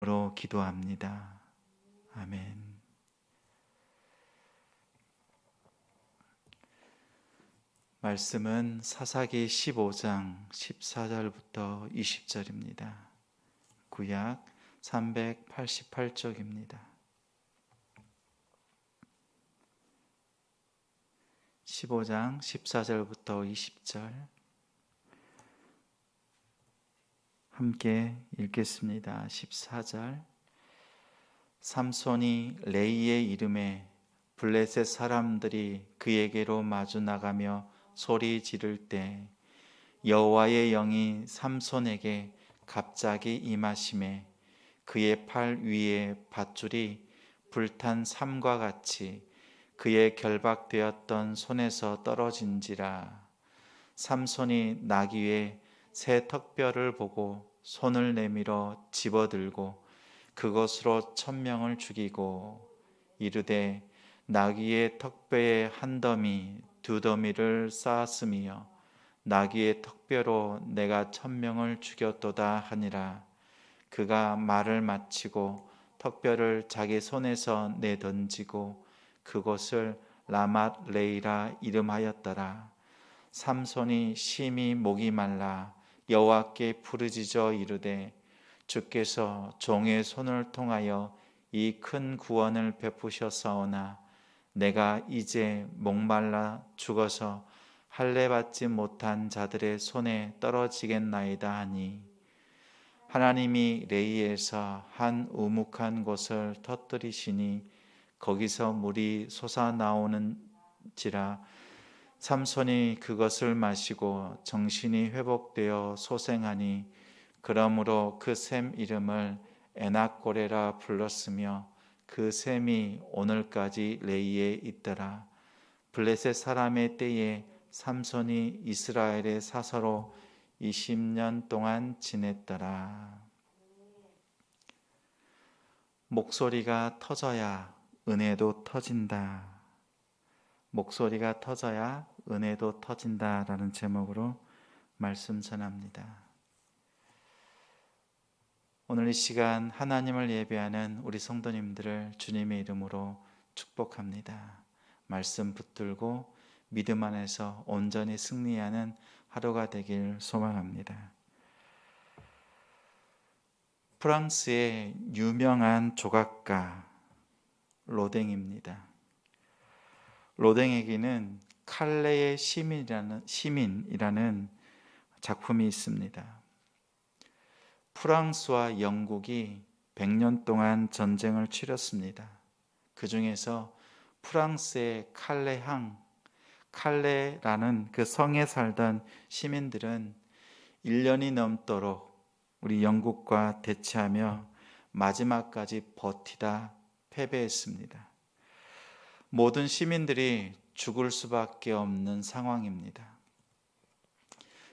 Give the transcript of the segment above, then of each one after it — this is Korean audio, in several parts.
로 기도합니다. 아멘. 말씀은 사사기 15장 14절부터 20절입니다. 구약 388쪽입니다. 15장 14절부터 20절 함께 읽겠습니다. 14절 삼손이 레이의 이름에 블레셋 사람들이 그에게로 마주 나가며 소리 지를 때 여호와의 영이 삼손에게 갑자기 임하심에 그의 팔 위에 밧줄이 불탄 삼과 같이 그의 결박되었던 손에서 떨어진지라. 삼손이 나귀의 새 턱뼈를 보고 손을 내밀어 집어들고 그것으로 1,000명을 죽이고 이르되 나귀의 턱뼈에 한 더미 두 더미를 쌓았으며 나귀의 턱뼈로 내가 1,000명을 죽였도다 하니라. 그가 말을 마치고 턱뼈를 자기 손에서 내던지고 그곳을 라맛 레이라 이름하였더라. 삼손이 심히 목이 말라 여호와께 부르짖어 이르되 주께서 종의 손을 통하여 이 큰 구원을 베푸셨사오나 내가 이제 목말라 죽어서 할례 받지 못한 자들의 손에 떨어지겠나이다 하니 하나님이 레이에서 한 우묵한 곳을 터뜨리시니 거기서 물이 솟아나오는지라. 삼손이 그것을 마시고 정신이 회복되어 소생하니 그러므로 그 샘 이름을 에낙고레라 불렀으며 그 샘이 오늘까지 레이에 있더라. 블레셋 사람의 때에 삼손이 이스라엘의 사서로 20년 동안 지냈더라. 목소리가 터져야 은혜도 터진다. 목소리가 터져야 은혜도 터진다라는 제목으로 말씀 전합니다. 오늘 이 시간 하나님을 예배하는 우리 성도님들을 주님의 이름으로 축복합니다. 말씀 붙들고 믿음 안에서 온전히 승리하는 하루가 되길 소망합니다. 프랑스의 유명한 조각가 로댕입니다. 로댕에게는 칼레의 시민이라는 작품이 있습니다. 프랑스와 영국이 100년 동안 전쟁을 치렀습니다. 그 중에서 프랑스의 칼레라는 그 성에 살던 시민들은 1년이 넘도록 우리 영국과 대치하며 마지막까지 버티다 패배했습니다. 모든 시민들이 죽을 수밖에 없는 상황입니다.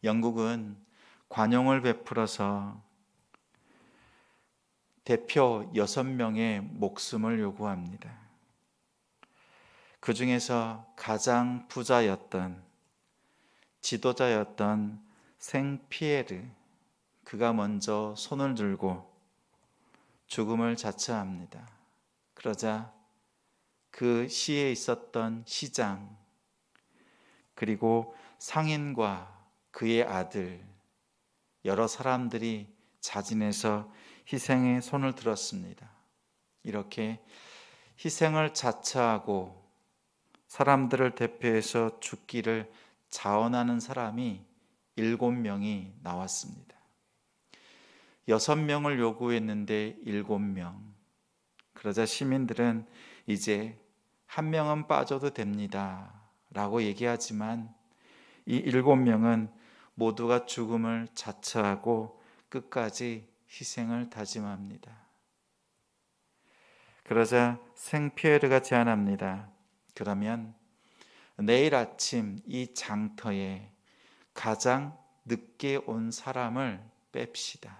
영국은 관용을 베풀어서 대표 6명의 목숨을 요구합니다. 그 중에서 가장 부자였던 지도자였던 생피에르, 그가 먼저 손을 들고 죽음을 자처합니다. 그러자 그 시에 있었던 시장, 그리고 상인과 그의 아들, 여러 사람들이 자진해서 희생에 손을 들었습니다. 이렇게 희생을 자처하고 사람들을 대표해서 죽기를 자원하는 사람이 7명이 나왔습니다. 6명을 요구했는데 7명. 그러자 시민들은 이제 1명은 빠져도 됩니다 라고 얘기하지만 이 7명은 모두가 죽음을 자처하고 끝까지 희생을 다짐합니다. 그러자 생피에르가 제안합니다. 그러면 내일 아침 이 장터에 가장 늦게 온 사람을 뺍시다.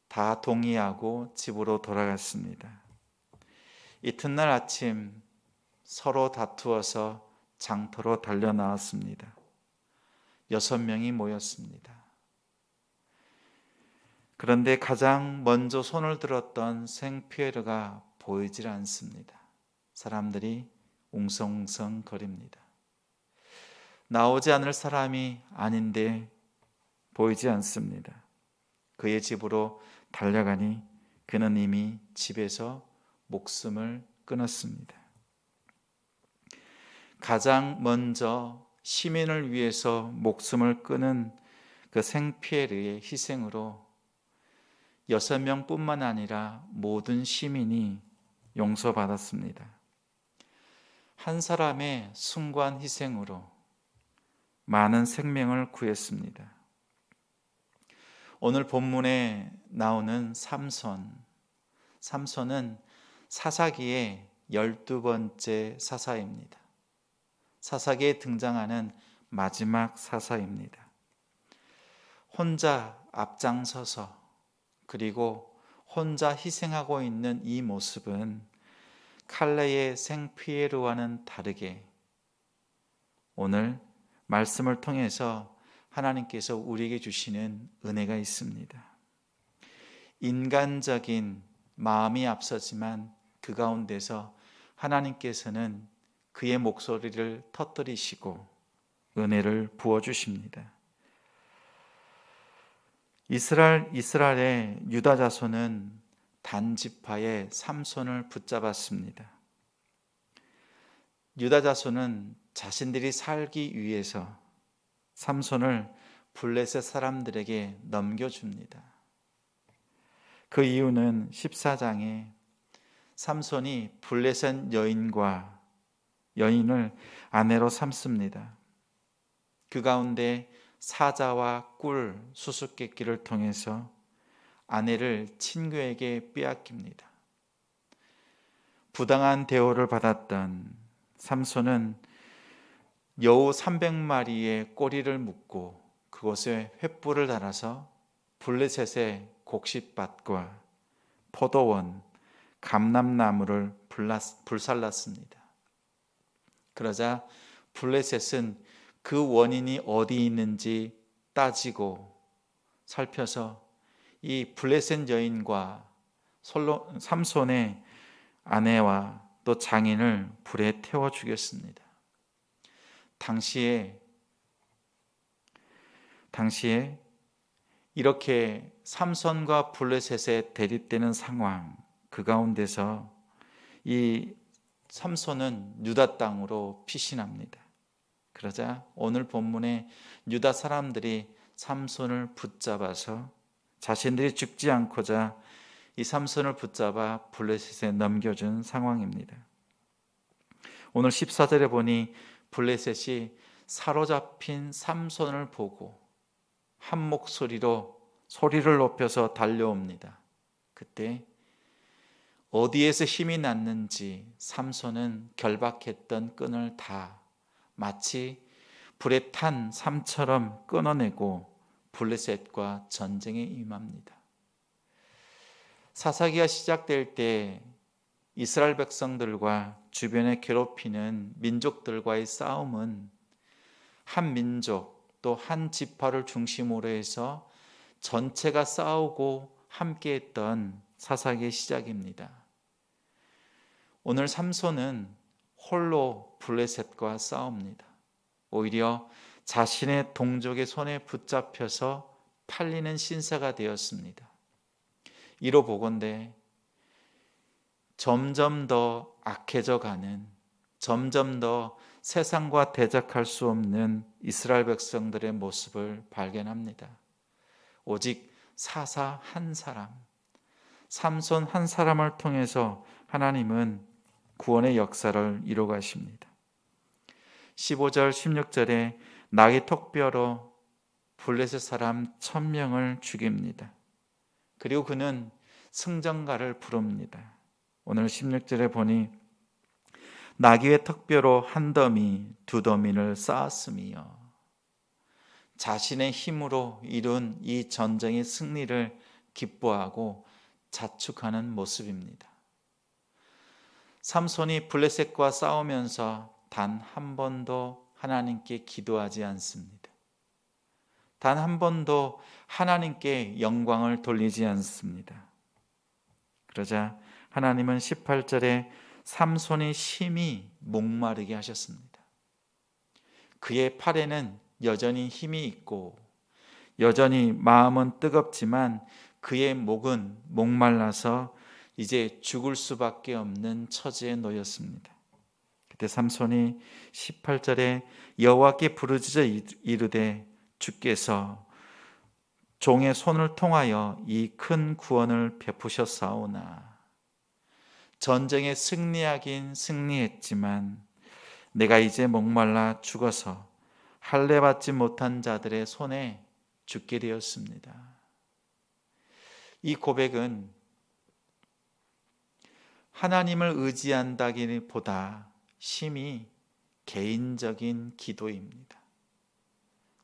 다 동의하고 집으로 돌아갔습니다. 이튿날 아침 서로 다투어서 장터로 달려나왔습니다. 6명이 모였습니다. 그런데 가장 먼저 손을 들었던 생피에르가 보이질 않습니다. 사람들이 웅성웅성 거립니다. 나오지 않을 사람이 아닌데 보이지 않습니다. 그의 집으로 달려가니 그는 이미 집에서 목숨을 끊었습니다. 가장 먼저 시민을 위해서 목숨을 끊은 그 생피에르의 희생으로 6명뿐만 아니라 모든 시민이 용서받았습니다. 한 사람의 숭고한 희생으로 많은 생명을 구했습니다. 오늘 본문에 나오는 삼손은 사사기의 12번째 사사입니다. 사사기에 등장하는 마지막 사사입니다. 혼자 앞장서서 그리고 혼자 희생하고 있는 이 모습은 칼레의 생피에르와는 다르게 오늘 말씀을 통해서 하나님께서 우리에게 주시는 은혜가 있습니다. 인간적인 마음이 앞서지만 그 가운데서 하나님께서는 그의 목소리를 터뜨리시고 은혜를 부어주십니다. 이스라엘의 유다 자손은 단지파의 삼손을 붙잡았습니다. 유다 자손은 자신들이 살기 위해서 삼손을 블레셋 사람들에게 넘겨줍니다. 그 이유는 14장에 삼손이 블레셋 여인을 아내로 삼습니다. 그 가운데 사자와 꿀, 수수께끼를 통해서 아내를 친구에게 빼앗깁니다. 부당한 대우를 받았던 삼손은 여우 300마리의 꼬리를 묶고 그곳에 횃불을 달아서 블레셋의 곡식밭과 포도원, 감람나무를 불살랐습니다. 그러자 블레셋은 그 원인이 어디 있는지 따지고 살펴서 이 블레셋 여인과 삼손의 아내와 또 장인을 불에 태워 죽였습니다. 당시에 이렇게 삼손과 블레셋에 대립되는 상황, 그 가운데서 이 삼손은 유다 땅으로 피신합니다. 그러자 오늘 본문에 유다 사람들이 삼손을 붙잡아서 자신들이 죽지 않고자 이 삼손을 붙잡아 블레셋에 넘겨준 상황입니다. 오늘 14절에 보니 블레셋이 사로잡힌 삼손을 보고 한 목소리로 소리를 높여서 달려옵니다. 그때 어디에서 힘이 났는지 삼손은 결박했던 끈을 다 마치 불에 탄 삼처럼 끊어내고 블레셋과 전쟁에 임합니다. 사사기가 시작될 때 이스라엘 백성들과 주변에 괴롭히는 민족들과의 싸움은 한 민족 또 한 지파를 중심으로 해서 전체가 싸우고 함께했던 사사기의 시작입니다. 오늘 삼손은 홀로 블레셋과 싸웁니다. 오히려 자신의 동족의 손에 붙잡혀서 팔리는 신세가 되었습니다. 이로 보건대 점점 더 악해져 가는, 점점 더 세상과 대적할 수 없는 이스라엘 백성들의 모습을 발견합니다. 오직 사사 한 사람, 삼손 한 사람을 통해서 하나님은 구원의 역사를 이루어 가십니다. 15절 16절에 나귀 턱뼈로 블레셋 사람 1000명을 죽입니다. 그리고 그는 승전가를 부릅니다. 오늘 16절에 보니 나귀의 턱뼈로 한 더미 두 더미를 쌓았으며, 자신의 힘으로 이룬 이 전쟁의 승리를 기뻐하고 자축하는 모습입니다. 삼손이 블레셋과 싸우면서 단 한 번도 하나님께 기도하지 않습니다. 단 한 번도 하나님께 영광을 돌리지 않습니다. 그러자 하나님은 18절에 삼손이 심히 목마르게 하셨습니다. 그의 팔에는 여전히 힘이 있고 여전히 마음은 뜨겁지만 그의 목은 목말라서 이제 죽을 수밖에 없는 처지에 놓였습니다. 그때 삼손이 18절에 여호와께 부르짖어 이르되 주께서 종의 손을 통하여 이 큰 구원을 베푸셨사오나 전쟁에 승리하긴 승리했지만 내가 이제 목말라 죽어서 할례 받지 못한 자들의 손에 죽게 되었습니다. 이 고백은 하나님을 의지한다기보다 심히 개인적인 기도입니다.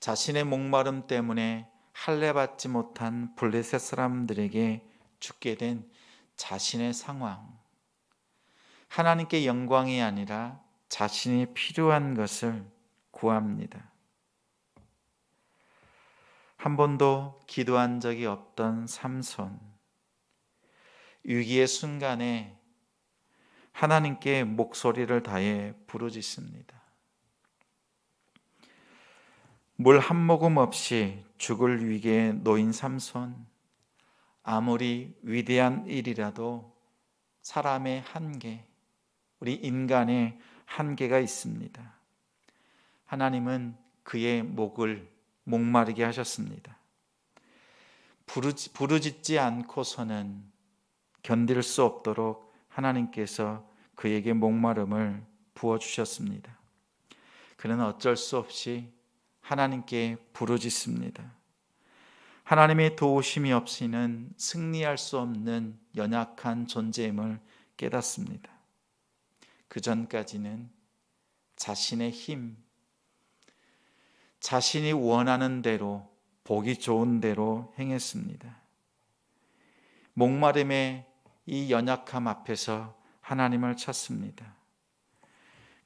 자신의 목마름 때문에 할례 받지 못한 블레셋 사람들에게 죽게 된 자신의 상황, 하나님께 영광이 아니라 자신이 필요한 것을 구합니다. 한 번도 기도한 적이 없던 삼손, 위기의 순간에 하나님께 목소리를 다해 부르짖습니다. 물 한 모금 없이 죽을 위기에 놓인 삼손, 아무리 위대한 일이라도 사람의 한계, 우리 인간의 한계가 있습니다. 하나님은 그의 목을 목마르게 하셨습니다. 부르짖지 않고서는 견딜 수 없도록 하나님께서 그에게 목마름을 부어주셨습니다. 그는 어쩔 수 없이 하나님께 부르짖습니다. 하나님의 도우심이 없이는 승리할 수 없는 연약한 존재임을 깨닫습니다. 그 전까지는 자신의 힘, 자신이 원하는 대로, 보기 좋은 대로 행했습니다. 목마름의 이 연약함 앞에서 하나님을 찾습니다.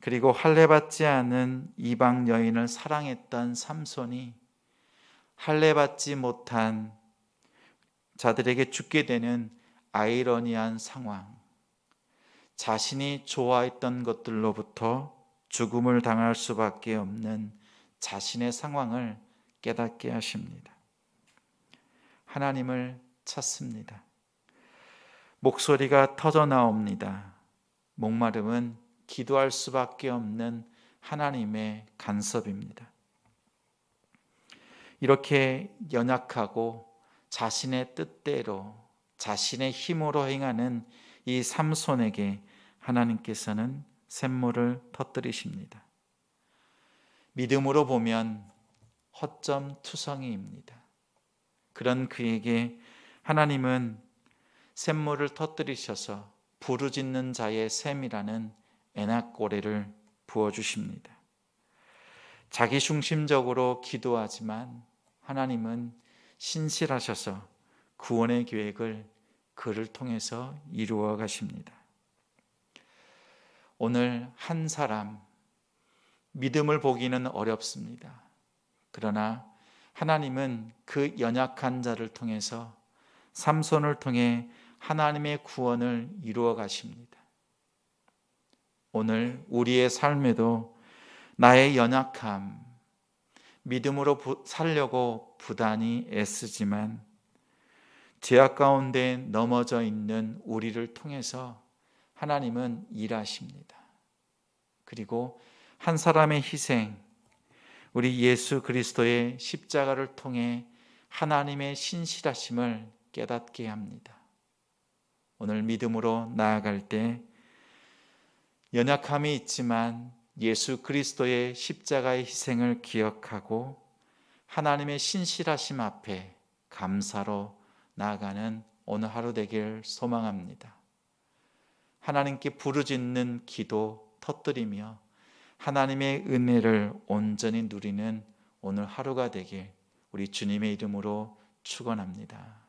그리고 할례받지 않은 이방 여인을 사랑했던 삼손이 할례받지 못한 자들에게 죽게 되는 아이러니한 상황, 자신이 좋아했던 것들로부터 죽음을 당할 수밖에 없는 자신의 상황을 깨닫게 하십니다. 하나님을 찾습니다. 목소리가 터져 나옵니다. 목마름은 기도할 수밖에 없는 하나님의 간섭입니다. 이렇게 연약하고 자신의 뜻대로 자신의 힘으로 행하는 이 삼손에게 하나님께서는 샘물을 터뜨리십니다. 믿음으로 보면 허점투성이입니다. 그런 그에게 하나님은 샘물을 터뜨리셔서 부르짖는 자의 샘이라는 애낙고래를 부어주십니다. 자기중심적으로 기도하지만 하나님은 신실하셔서 구원의 계획을 그를 통해서 이루어 가십니다. 오늘 한 사람 믿음을 보기는 어렵습니다. 그러나 하나님은 그 연약한 자를 통해서 삼손을 통해 하나님의 구원을 이루어 가십니다. 오늘 우리의 삶에도 나의 연약함, 믿음으로 살려고 부단히 애쓰지만 죄악 가운데 넘어져 있는 우리를 통해서 하나님은 일하십니다. 그리고 한 사람의 희생, 우리 예수 그리스도의 십자가를 통해 하나님의 신실하심을 깨닫게 합니다. 오늘 믿음으로 나아갈 때 연약함이 있지만 예수 그리스도의 십자가의 희생을 기억하고 하나님의 신실하심 앞에 감사로 나아가는 오늘 하루 되길 소망합니다. 하나님께 부르짖는 기도 터뜨리며 하나님의 은혜를 온전히 누리는 오늘 하루가 되길 우리 주님의 이름으로 축원합니다.